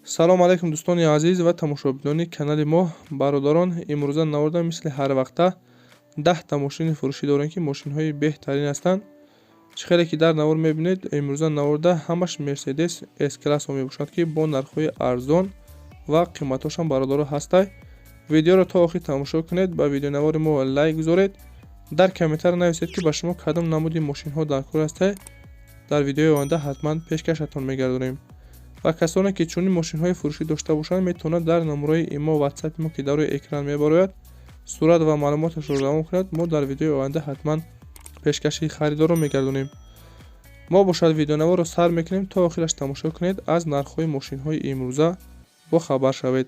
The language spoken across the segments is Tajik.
салом алайкум дӯстони азиз ва тамошобинони канали мо. Бародарон, имрӯза наварда мисли ҳар вақта 10 мошини фурӯшӣ дорем ки мошинҳои беҳтарин ҳастанд. Чӣ хеле ки дар навар мебинед, имрӯза наварда ҳамаш Mercedes S-классҳо мебошад ки бо нархҳои арзон ва қиматҳошам бародаро ҳастай. Видеоро то охир тамошо кунед, ба видеонавари мо лайк гузоред. Дар комментар нависед ки ба шумо кадом намуди мошинҳо дар кор ҳастед. Дар видеои оянда ҳатман пешкашатон мегардонем. ва касоне ки чунин мошинҳои фурӯшӣ дошта бошанд, метавонад дар номерои имо WhatsApp мо ки дар рӯи экран мебарояд, сурат ва маълумоташро равон кунад. Мо дар видеои оянда ҳатман пешкаши харидорро мегардонем. мо бошад видеонаварро сар мекунем, то охираш тамошо кунед, аз нархҳои мошинҳои имрӯза бохабар шавед.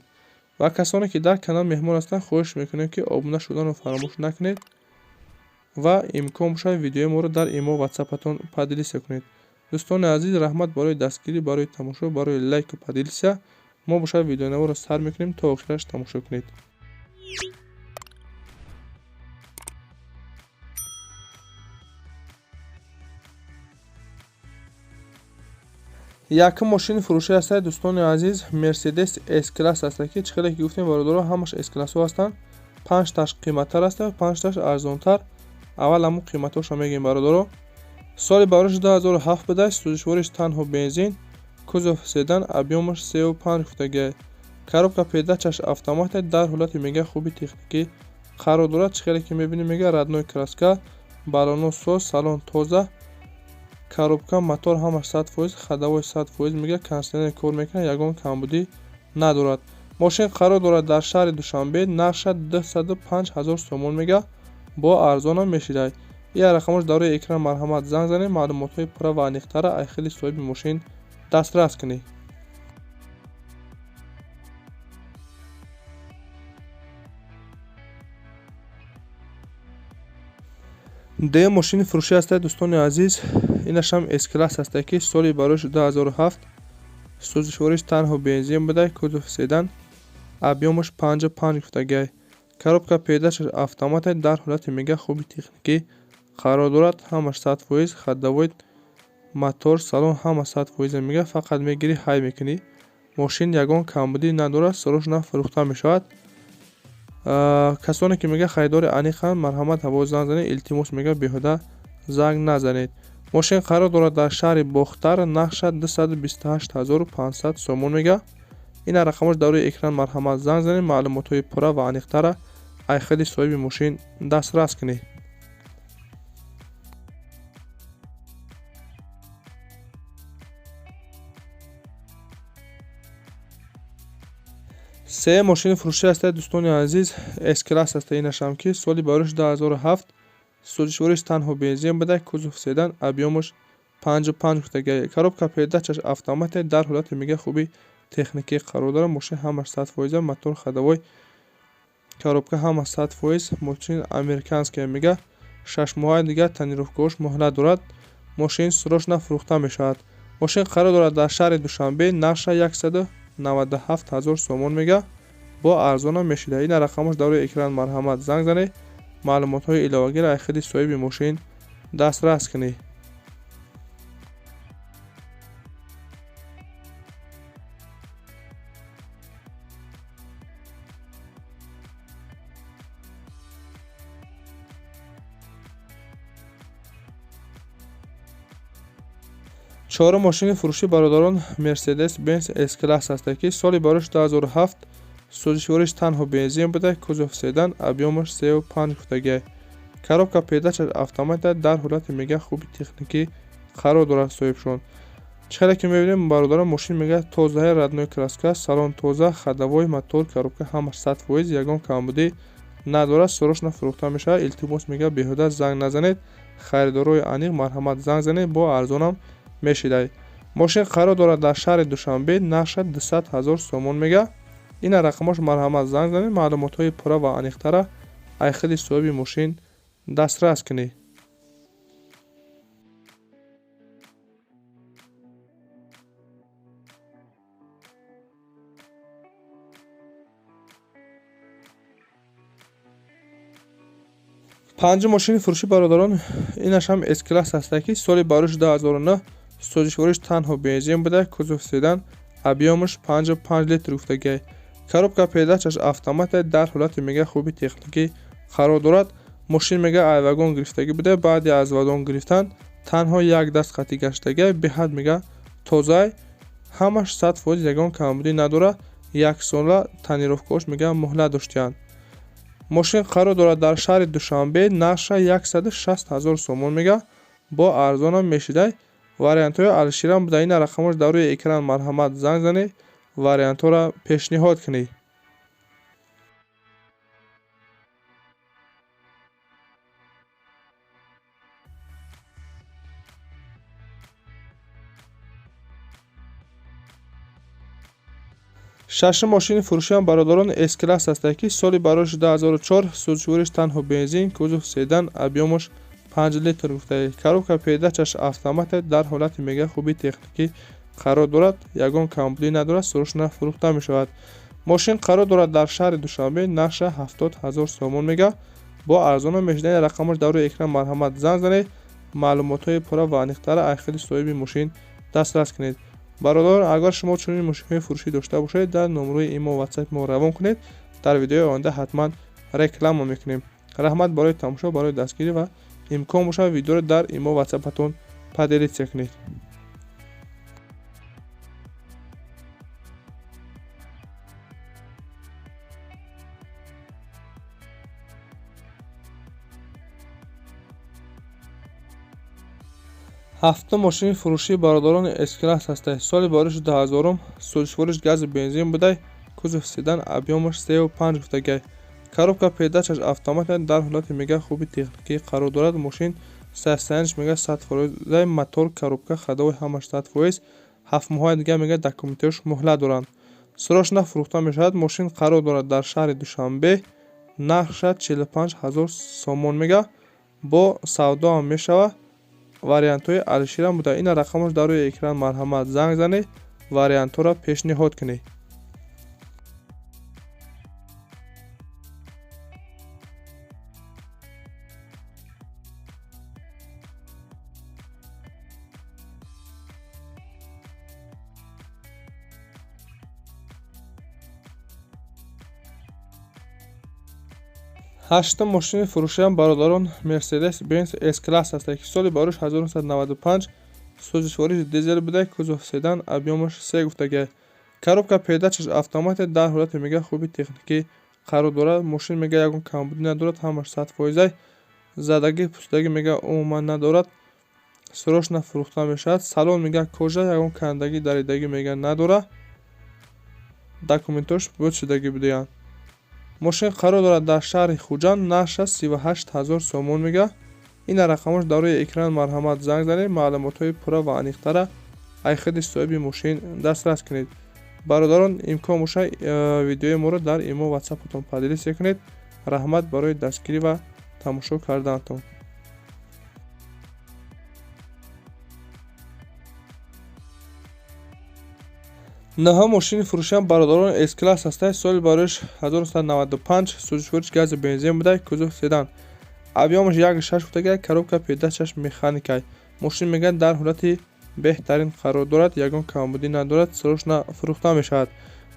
ва касоне ки дар канал меҳмон ҳастанд, хоҳиш мекунем ки обуна шуданро фаромӯш накунед ва имкон бошад видеои моро дар имо WhatsApp-атон падилиса кунед. дӯстони азиз, раҳмат барои дастгирӣ, барои тамошо, барои лайку падилиса. мо бошад видеонаварро сар мекунем, то охираш тамошо кунед. якум мошини фурӯшӣ ҳастад дӯстони азиз, Mercedes S-класс ҳастад ки чӣ хеле ки гуфтем бародаро, ҳамаш S-классҳо ҳастанд. 5 таш қиматтар ҳастанд, 5 таш арзонтар. аввал ҳамун қиматҳоша мегӯем бародаро. соли барош 2007 будаст, сӯзишвориш танҳо бензин, кузов седан, объёмаш 35 футаги, коробка передачаш автомат, дар ҳолати мега хуби техникӣ қарор дорад. Чӣ хеле ки мебинем мега родной краска, баллоно соз, салон тоза, коробка, мотор ҳамаш 100%, ходовой 100% мега, кондитсионер кор мекунад, ягон камбудӣ надорад. мошин қарор дорад дар шаҳри Душанбе, нархша 205 000 сомон мега, бо арзонам мешидай. ин рақамош дар рӯи экран марҳамат занг занед, маълумотҳои пурра ва аниқтара айхили соҳиби мошин дастрас кунед. дуюм мошини фурӯшӣ ҳастад дӯстони азиз, инашам S-класс ҳастад ки соли барош 2007, сӯзишвориш танҳо бензин будай, кузов седан, объёмаш 55 футаги, коробка передачаш автомат, дар ҳолати мега хуби техникӣ қарор дорад. ҳамаш 100%, ходовой, мотор, салон ҳама 100% мега, фақат мегирӣ ҳай мекунӣ. мошин ягон камбудӣ надорад, срочно фурӯхта мешавад. касоне ки мега харидори аниқанд, марҳамат ҳаво занг занед, илтимос мега беҳуда занг назанед. мошин қарор дорад дар шаҳри Бохтар, нархша 228 500 сомон мега. ин рақамош дар рӯи экран марҳамат занг занед, маълумотҳои пурра ва аниқтара айхили соҳиби мошин дастрас кунед. сеюм мошини фурӯшӣ ҳастад дӯстони азиз, S-класс ҳастад инашам ки соли барош 2007, сӯзишвориш танҳо бензин будай, кузов седан, объёмаш 55 футаги, коробка передачаш автомат, дар ҳолати мега хуби техникӣ қарор дорад. мошин ҳамаш 100%, мотор ходовой, коробка ҳама 100%, мошин американская мега, 6 моҳаи дига тонировкаҳош муҳлат дорад. мошин срочно фурӯхта мешавад. мошин қарор дорад дар шаҳри Душанбе, нархша 197 000 сомон мега, бо арзонам мешида. ин рақамош дар рӯи экран марҳамат занг занед, маълумотҳои иловагира айхили соҳиби мошин дастрас кунед. чорум мошини фурӯшӣ бародарон, Mercedes Benz S-класс ҳастад ки соли барош 2007, сӯзишвориш танҳо бензин будай, кузов седан, объёмаш 35 футаги, коробка передачаш автомат, дар ҳолати мега хуби техникӣ қарор дорад соҳибшон. чӣ хеле ки мебинем бародарон, мошин мега тозаи родной краска, салон тоза, ходовой, мотор, коробка ҳамаш 100%, ягон камбудӣ надорад, срочно фурӯхта мешавад. илтимос мега беҳуда занг назанед, харидорои аниқ марҳамат занг занед, бо арзонам мешидай. мошин қарор дорад дар шаҳри Душанбе, нархша 200 000 сомон мега. ин рақамош марҳамат занг занед, маълумотҳои пурра ва аниқтара айхили соҳиби мошин дастрас кунед. панҷум мошини фурӯшӣ бародарон, инашам S-класс ҳастад ки соли барош 2009, сӯзишвориш танҳо бензин будай, кузов седан, объемаш 55 литр гуфтагӣ. Коробка передачаш автомат дар ҳолати мега хуби техникӣ қарор дорад. Мошин мега айвагон гирифтагӣ буда, баъди аз вагон гирифтан танҳо як даст қатӣ гаштагӣ, беҳад мега тоза, ҳамаш 100% ягон камбудӣ надорад. Як сола танировкаош мега муҳлат доштиянд. Мошин қарор дорад дар шаҳри Душанбе, нарша 160 000 сомон мега, бо арзонам мешидай. Вариантҳои алиширам буда, ина рақамош дар рӯи экран марҳамат занг занед, вариантҳоро пешниҳод кунед. шашум мошини фурӯшиам бародарон S-класс ҳастад, ки соли барояш 2004, сӯзишвориш танҳо бензин, кузов седан, объемаш 5 литр гуфтагӣ. Коробка передачаш автомат дар ҳолати мега хуби техникӣ қарор дорад, ягон камбудӣ надорад, срочно фурӯхта мешавад. Мошин қарор дорад дар шаҳри Душанбе, нарша 70 000 сомон мега, бо арзона мешидан. Рақамаш дар рӯи экран марҳамат занг занед, маълумотҳои пурра ва аниқтара айхиди соҳиби мошин дастрас кунед. бародарон, агар шумо чунин мошинҳои фурӯшӣ дошта бошед, дар номерои имо WhatsApp мо равон кунед. Дар видеои оянда ҳатман реклама мекунем. раҳмат барои тамошо, барои дастгирӣ ва имкон бошад видеоро дар имо WhatsApp-атон падилитсия кунед. ҳафтум мошини фурӯшии бародарони S-класс ҳастад. Соли барояш 2000, сӯзишвориш гази бензин будай, кузов седан, объемаш 35 гуфтагӣ. Коробка передачаш автомат дар ҳолати мега хуби техникӣ қарор дорад. Мошин состояниш мега 100%, мотор, коробка, ходовой ҳамаш 100%. 7 моҳҳои дига мега документиёш муҳлат доранд. срочно фурӯхта мешавад. Мошин қарор дорад дар шаҳри Душанбе, нарша 45 000 сомон мега, бо савдоам мешавад. вариантҳои алиширам буда, ина рақамош дар рӯи экран марҳамат занг занед, вариантҳоро пешниҳод кунед. ҳаштум мошини фурӯшиам бародарон Mercedes-Benz S-класс ҳастад, ки соли барояш 1995, сӯзишвориш дизел буда, кузов седан, объемаш 3 гуфтагӣ. Коробка передачаш автомат дар ҳолати мега хуби техникӣ қарор дорад. Мошин мега ягон камбудӣ надорад, ҳамаш 100%, задагӣ пӯстагӣ мега умуман надорад, срочно фурӯхта мешавад. Салон мега кожа, ягон кандагӣ даридагӣ мега надорад, документош буд шудагӣ будаянд. мошин қарор дорад дар шаҳри Хуҷанд, нарша 38 000 сомон мега. ина рақамош дар рӯи экран марҳамат занг занед, маълумотҳои пурра ва аниқтара айхиди соҳиби мошин дастрас кунед. бародарон, имкон бошад видеои моро дар имо WhatsApp-атон падилитсия кунед. раҳмат барои дастгирӣ ва тамошо карданатон. наҳум мошини фурӯшиам бародарони S-класс ҳастад. соли барояш 1995, сӯзишвориш гази бензин буда, кузов седан, объемаш 1.6 гуфтагӣ. коробка передачаш механикай. Мошин мега дар ҳолати беҳтарин қарор дорад, ягон камбудӣ надорад, срочно фурӯхта мешавад.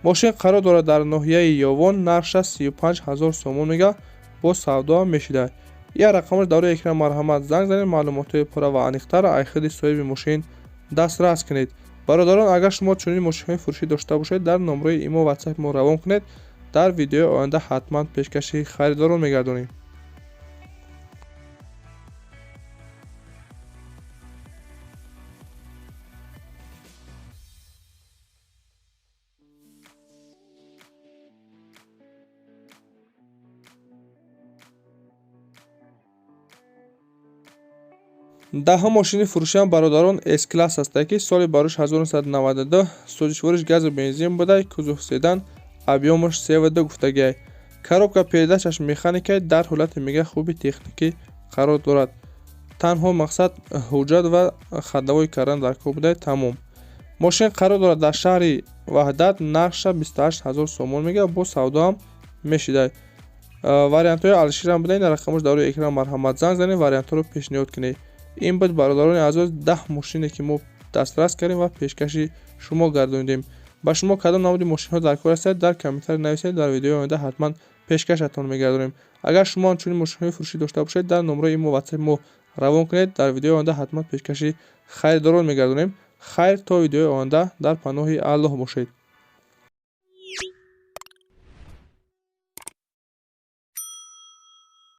мошин қарор дорад дар ноҳияи Ёвон, нарша 35 000 сомон мега, бо савдоам мешида. ин рақамош дар рӯи экран марҳамат занг занед, маълумотҳои пурра ва аниқтара айхиди соҳиби мошин дастрас кунед. бародарон, агар шумо чунин мошинҳои фурӯшӣ дошта бошед, дар номерои имо WhatsApp мо равон кунед. дар видеои оянда ҳатман пешкаши харидорон мегардонем. даҳум мошини фурӯшиам бародарон S-класс ҳастад, ки соли барояш 1992, сӯзишвориш гази бензин буда, кузов седан, объемаш 32 гуфтагӣ. коробка передачаш механикай, дар ҳолати мега хуби техникӣ қарор дорад. танҳо мақсад ҳуҷҷат ва ходовой кардан дар кор буда, тамом. мошин қарор дорад дар шаҳри Ваҳдат, нарша 28 000 сомон мега, бо савдоам мешида. вариантҳои алиширам буда, ин рақамош дар рӯи экран марҳамат занг занед, вариантҳоро пешниҳод кунед. ин буд бародарони азоз 10 мошине ки мо дастрас кардем ва пешкаши шумо гардонидем. ба шумо кадом намуди мошинҳо дар кор ҳастед, дар комментари нависед. Дар видеои оянда ҳатман пешкашатон мегардонем. Агар шумо анчунин мошинҳои фурӯшӣ дошта бошед, дар номраи имо WhatsApp мо равон кунед. Дар видеои оянда ҳатман пешкаши харидорон мегардонем. Хайр, то видеои оянда дар паноҳи Аллоҳ бошед.